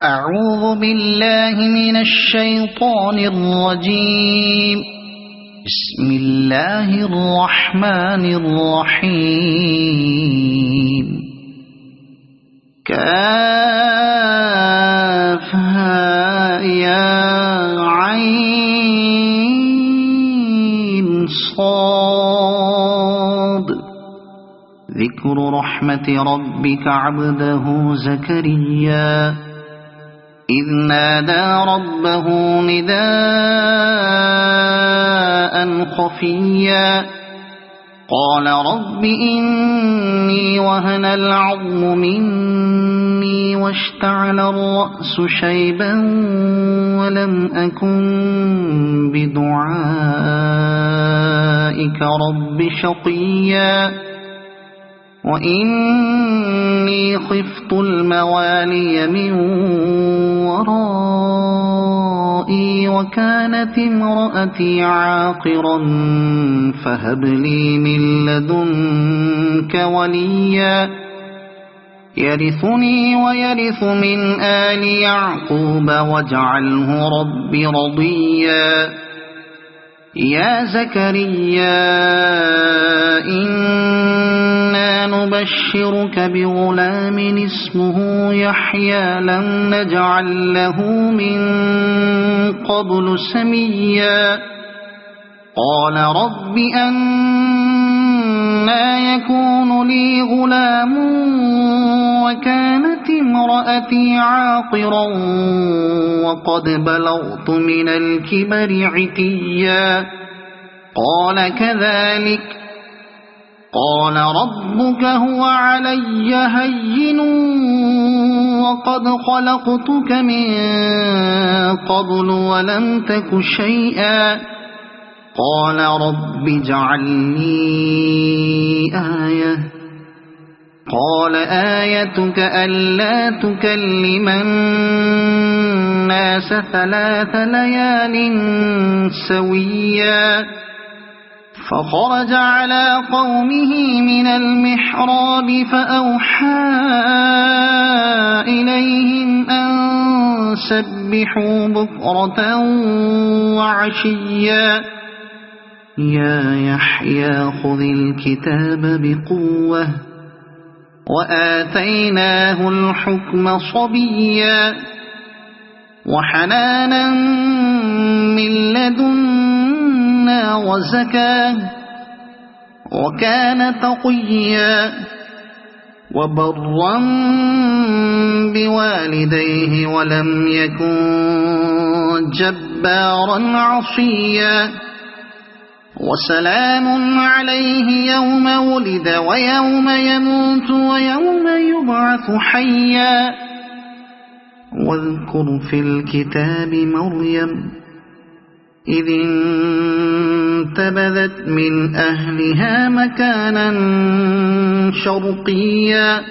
أعوذ بالله من الشيطان الرجيم. بسم الله الرحمن الرحيم. كافها يا عين صاد. ذكر رحمة ربك عبده زكريا إذ نادى ربه نداء خفيا قال رب إني وهن العظم مني واشتعل الرأس شيبا ولم أكن بدعائك رب شقيا وإني خفت الموالي من ورائي وكانت امرأتي عاقرا فهب لي من لدنك وليا يرثني ويرث من آل يعقوب واجعله رب رضيا. يا زكريا إنا نبشرك بغلام اسمه يحيى لم نجعل له من قبل سميا قال رب أنى يكون لي غلام وكانت امرأتي عاقرا وقد بلغت من الكبر عتيا قال كذلك قال ربك هو علي هين وقد خلقتك من قبل ولم تك شيئا قال رب اجعل لي آية قال آيتك ألا تكلم الناس 3 ليال سويا فخرج على قومه من المحراب فأوحى إليهم أن سبحوا بكرة وعشيا يا يحيى خذ الكتاب بقوة وآتيناه الحكم صبيا وحنانا من لدنا وزكاة وكان تقيا وبرا بوالديه ولم يكن جبارا عصيا وسلام عليه يوم ولد ويوم يموت ويوم يبعث حيا واذكر في الكتاب مريم إذ انتبذت من أهلها مكانا شرقيا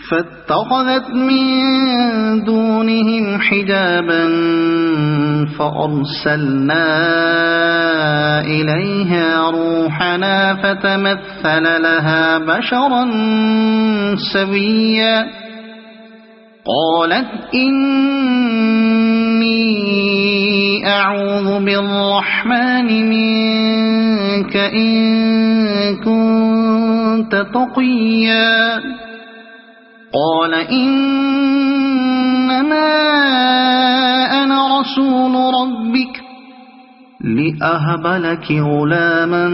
فاتخذت من دونهم حجابا فأرسلنا إليها روحنا فتمثل لها بشرا سويا قالت إني أعوذ بالرحمن منك إن كنت تقيا قال إنما أنا رسول ربك لأهب لك غلاما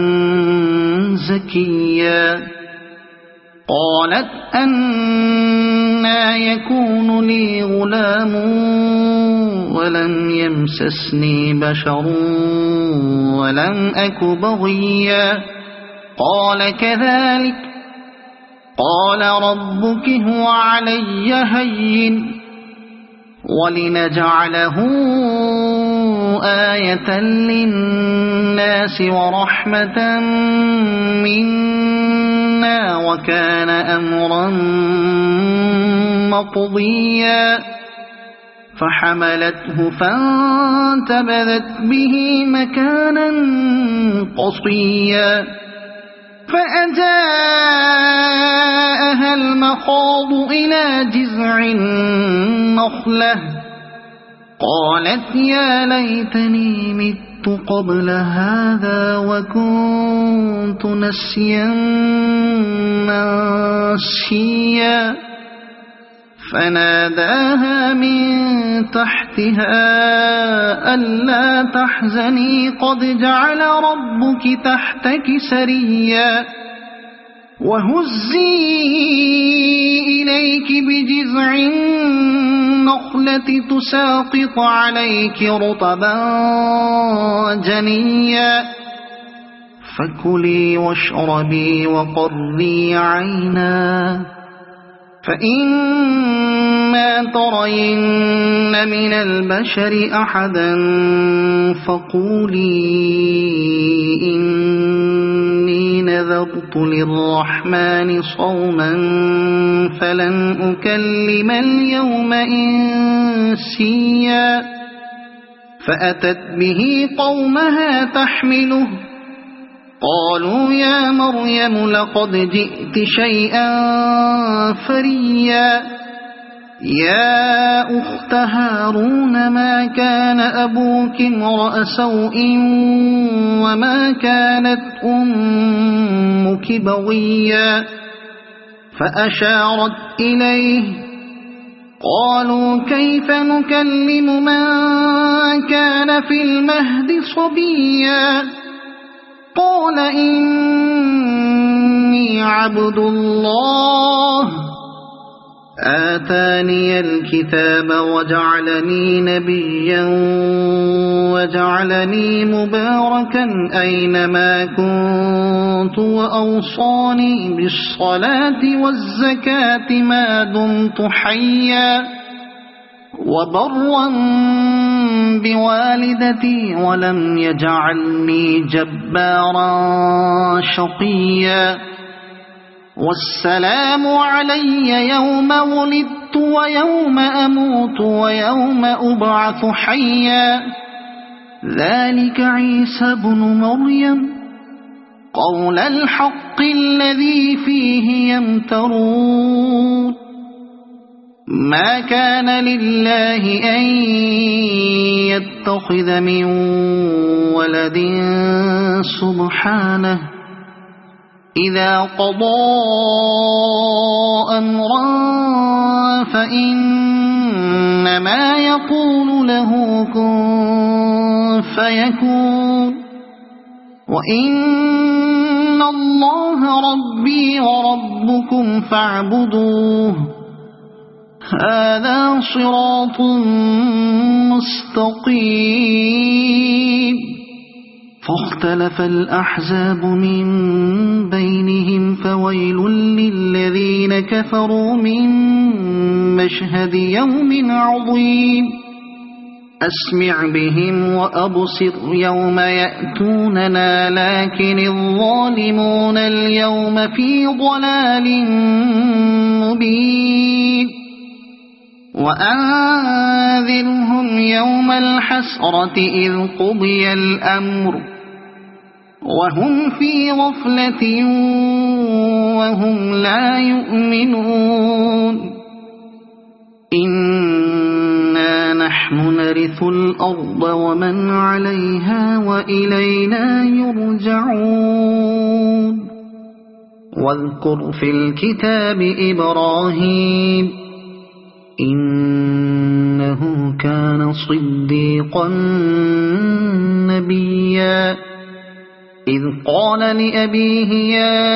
زكيا قالت أنى يكون لي غلام ولم يمسسني بشر ولم أك بغيا قال كذلك قال ربك هو علي هين ولنجعله آية للناس ورحمة منا وكان أمرا مقضيا فحملته فانتبذت به مكانا قصيا فأجاءها المخاض إلى جذع النخلة قالت يا ليتني مت قبل هذا وكنت نسيا منسيا فناداها من تحتها ألا تحزني قد جعل ربك تحتك سريا وهزي إليك بجذع النخلة تساقط عليك رطبا جنيا فكلي واشربي وقري عينا فإما ترين من البشر أحدا فقولي إني نذرت للرحمن صوما فلن أكلم اليوم إنسيا فأتت به قومها تحمله قالوا يا مريم لقد جئت شيئا فريا يا أخت هارون ما كان أبوك امرأ سوء وما كانت أمك بغيا فأشارت إليه قالوا كيف نكلم من كان في المهد صبيا قال إني عبد الله آتاني الكتاب وجعلني نبيا وجعلني مباركا أينما كنت وأوصاني بالصلاة والزكاة ما دمت حيا وبرا بوالدتي ولم يجعلني جبارا شقيا والسلام علي يوم ولدت ويوم أموت ويوم أبعث حيا ذلك عيسى بن مريم قول الحق الذي فيه يمترون ما كان لله أن يتخذ من ولد سبحانه إذا قضى أمرا فإنما يقول له كن فيكون وإن الله ربي وربكم فاعبدوه هذا صراط مستقيم فاختلف الأحزاب من بينهم فويل للذين كفروا من مشهد يوم عظيم أسمع بهم وأبصر يوم يأتوننا لكن الظالمون اليوم في ضلال مبين وأنذرهم يوم الحسرة إذ قضي الأمر وهم في غفلة وهم لا يؤمنون إنا نحن نرث الأرض ومن عليها وإلينا يرجعون واذكر في الكتاب إبراهيم إنه كان صديقا نبيا إذ قال لأبيه يا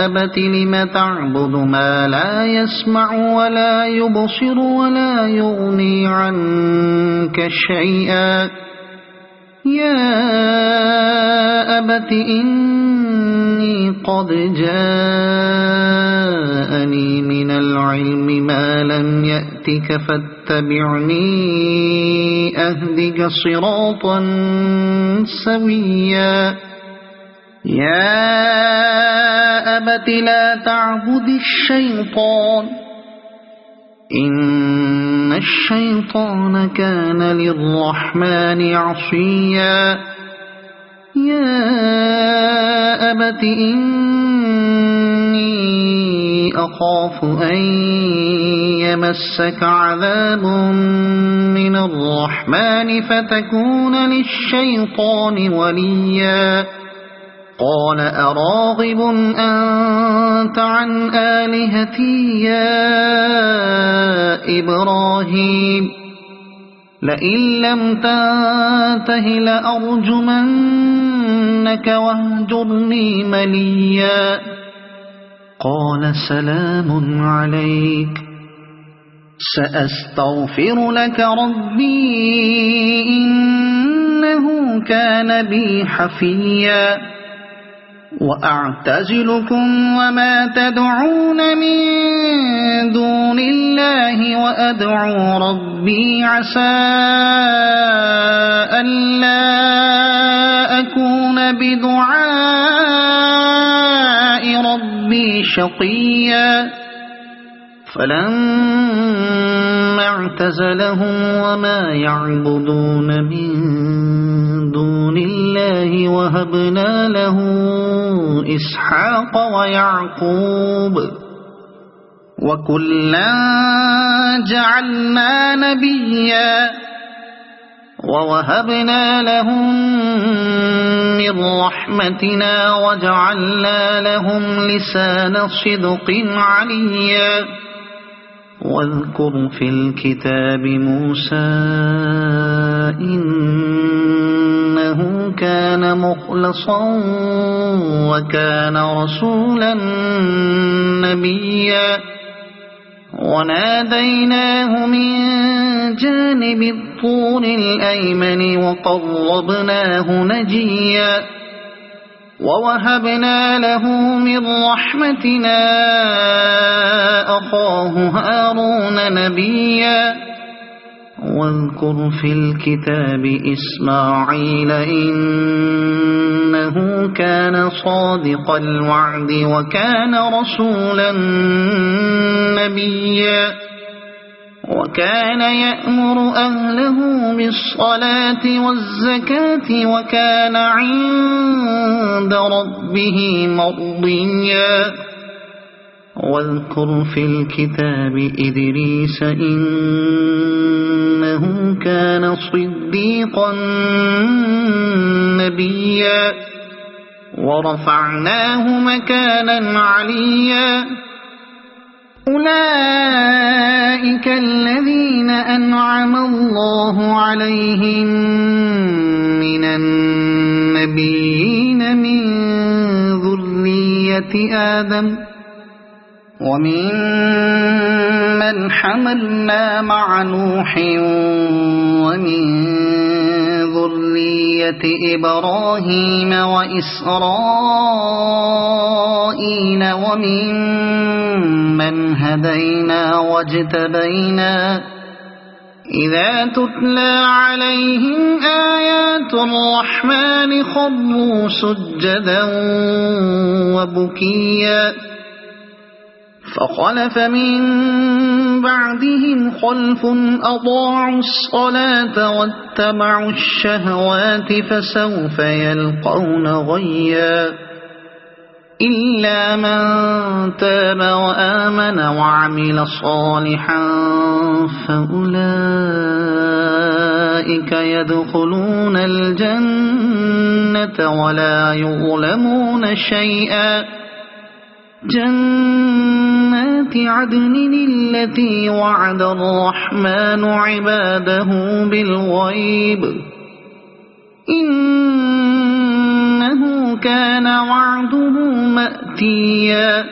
أبت لم تعبد ما لا يسمع ولا يبصر ولا يغني عنك شيئا يا أبت إني قد جاءني من العلم ما لم يأتك فاتبعني أهدك صراطا سويا يا أبت لا تعبد الشيطان إن الشيطان كان للرحمن عصيا يا أبت إني أخاف أن يمسك عذاب من الرحمن فتكون للشيطان وليا قال أراغب أنت عن آلهتي يا إبراهيم لئن لم تنته لأرجمنك واهجرني مليا قال سلام عليك سأستغفر لك ربي إنه كان بي حفيا وأعتزلكم وما تدعون من دون الله وأدعو ربي عسى ألا أكون بدعاء ربي شقيا فلما اعتزلهم وما يعبدون من دون الله وهبنا له إسحاق ويعقوب وكلا جعلنا نبيا ووهبنا لهم من رحمتنا وجعلنا لهم لسان صدق عليا واذكر في الكتاب موسى إنه كان مخلصا وكان رسولا نبيا وناديناه من جانب الطور الأيمن وقربناه نجيا ووهبنا له من رحمتنا أخاه هارون نبيا واذكر في الكتاب إسماعيل إنه كان صادق الوعد وكان رسولا نبيا وكان يأمر أهله بالصلاة والزكاة وكان عند ربه مرضيا واذكر في الكتاب إدريس إنه كان صديقا نبيا ورفعناه مكانا عليا أولئك الذين أنعم الله عليهم من النبيين من ذرية آدم ومن من حملنا مع نوح ومن ذرية إبراهيم وإسرائيل ومن من هدينا واجتبينا إذا تتلى عليهم آيات الرحمن خروا سجدا وبكيا فخلف من بعدهم خلف أضاعوا الصلاة واتبعوا الشهوات فسوف يلقون غيا إلا من تاب وآمن وعمل صالحا فأولئك يدخلون الجنة ولا يظلمون شيئا جنات عدن التي وعد الرحمن عباده بالغيب إنه كان وعده مأتيا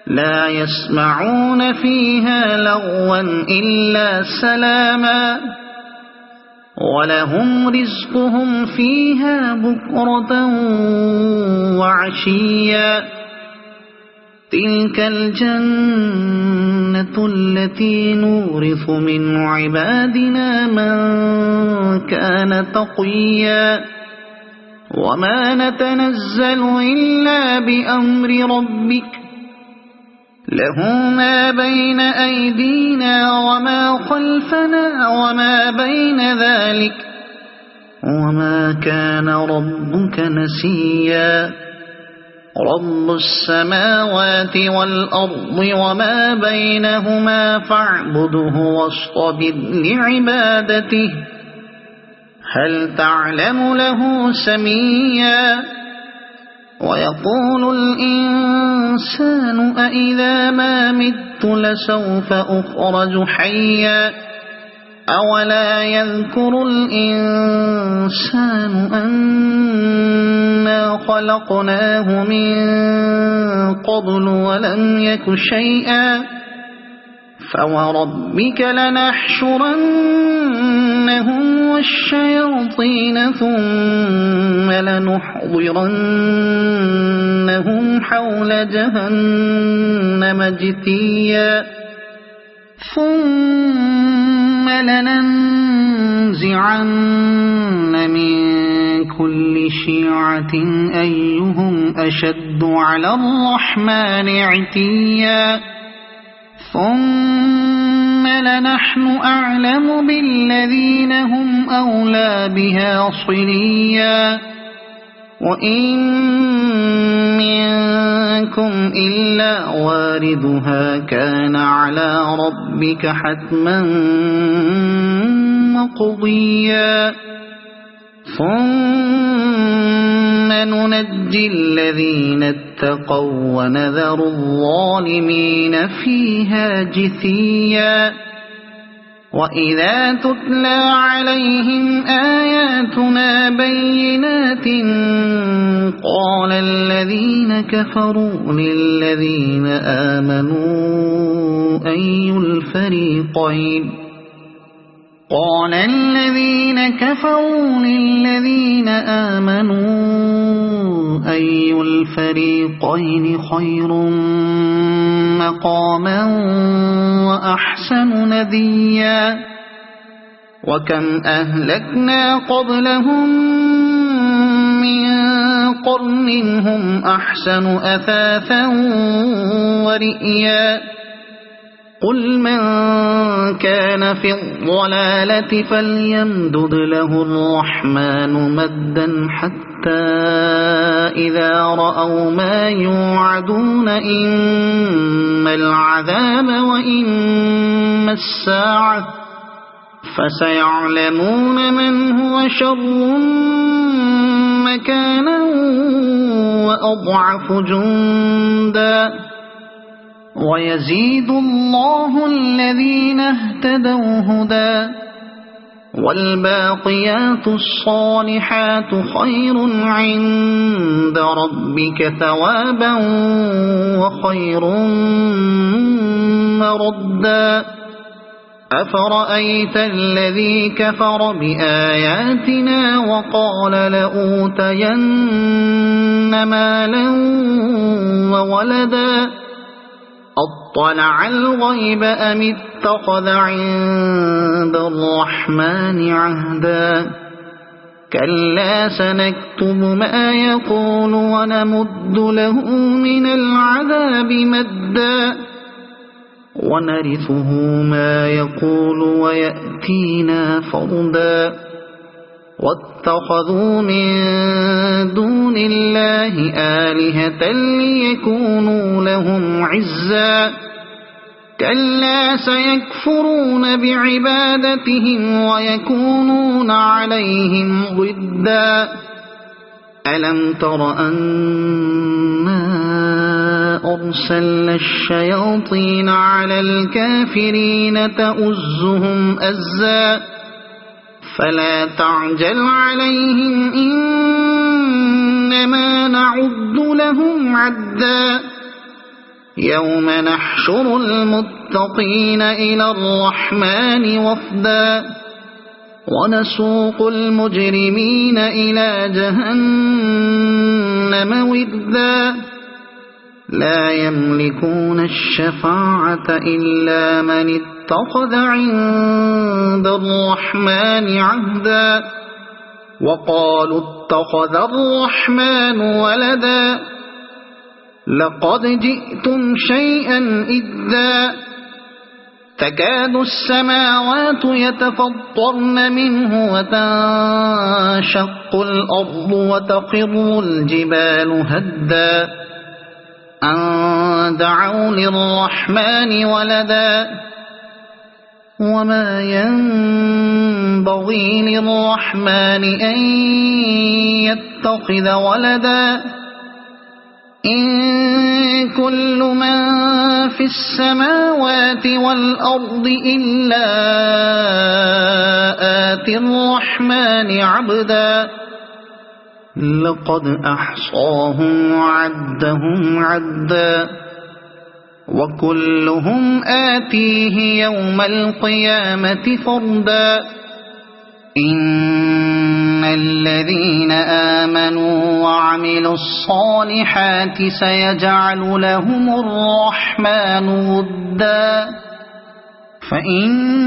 لا يسمعون فيها لغوا إلا سلاما ولهم رزقهم فيها بكرة وعشيا تلك الجنة التي نورث من عبادنا من كان تقيا وما نتنزل إلا بأمر ربك له ما بين أيدينا وما خلفنا وما بين ذلك وما كان ربك نسيا رب السماوات والأرض وما بينهما فاعبده واصطبر لعبادته هل تعلم له سميا ويقول الإنسان أإذا ما مت لسوف أخرج حيا أولا يذكر الإنسان أنا خلقناه من قبل ولم يك شيئا فوربك لنحشرنهم والشياطين ثم لنحضرنهم حول جهنم جثيا ثم لننزعن من كل شيعة أيهم أشد على الرحمن عتيا ثم لنحن أعلم بالذين هم أولى بها صليا وإن منكم إلا واردها كان على ربك حتما مقضيا ثم ننجي الذين اتقوا ونذر الظالمين فيها جثيا وإذا تتلى عليهم آياتنا بينات قال الذين كفروا للذين آمنوا أي الفريقين خير مقاما وأحسن نديا وكم أهلكنا قبلهم من قرن هم أحسن أثاثا ورئيا قل من كان في الضلالة فليمدد له الرحمن مدا حتى إذا رأوا ما يوعدون إما العذاب وإما الساعة فسيعلمون من هو شر مكانا وأضعف جندا ويزيد الله الذين اهتدوا هدى والباقيات الصالحات خير عند ربك ثوابا وخير مردا أفرأيت الذي كفر بآياتنا وقال لأوتين مالا وولدا أطلع الغيب أم اتخذ عند الرحمن عهدا كلا سنكتب ما يقول ونمد له من العذاب مدا ونرثه ما يقول ويأتينا فردا واتخذوا من دون الله آلهة ليكونوا لهم عزا كلا سيكفرون بعبادتهم ويكونون عليهم ضدا ألم تر أنا أرسلنا الشياطين على الكافرين تؤزهم أزا فلا تعجل عليهم إنما نعد لهم عدا يوم نحشر المتقين إلى الرحمن وفدا ونسوق المجرمين إلى جهنم وردا لا يملكون الشفاعة إلا من اتخذ عند الرحمن عهدا وقالوا اتخذ الرحمن ولدا لقد جئتم شيئا إدا تكاد السماوات يتفطرن منه وتنشق الأرض وتخر الجبال هدا أن دعوا للرحمن ولدا وما ينبغي للرحمن أن يتخذ ولدا إن كل من في السماوات والأرض إلا آتي الرحمن عبدا لقد أحصاهم وعدهم عدا وكلهم آتيه يوم القيامة فردا إن الذين آمنوا وعملوا الصالحات سيجعل لهم الرحمن ودا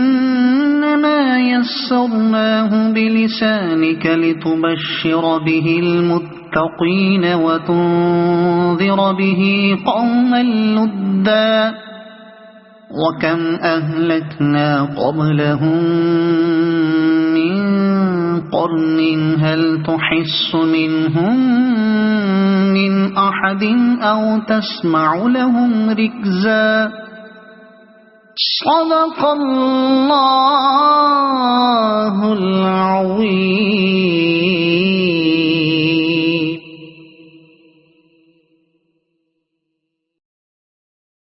فإنما يسرناه بلسانك لتبشر به المتقين وتنذر به قوما لدا وكم أهلكنا قبلهم من قرن هل تحس منهم من أحد أو تسمع لهم ركزا صدق الله العظيم.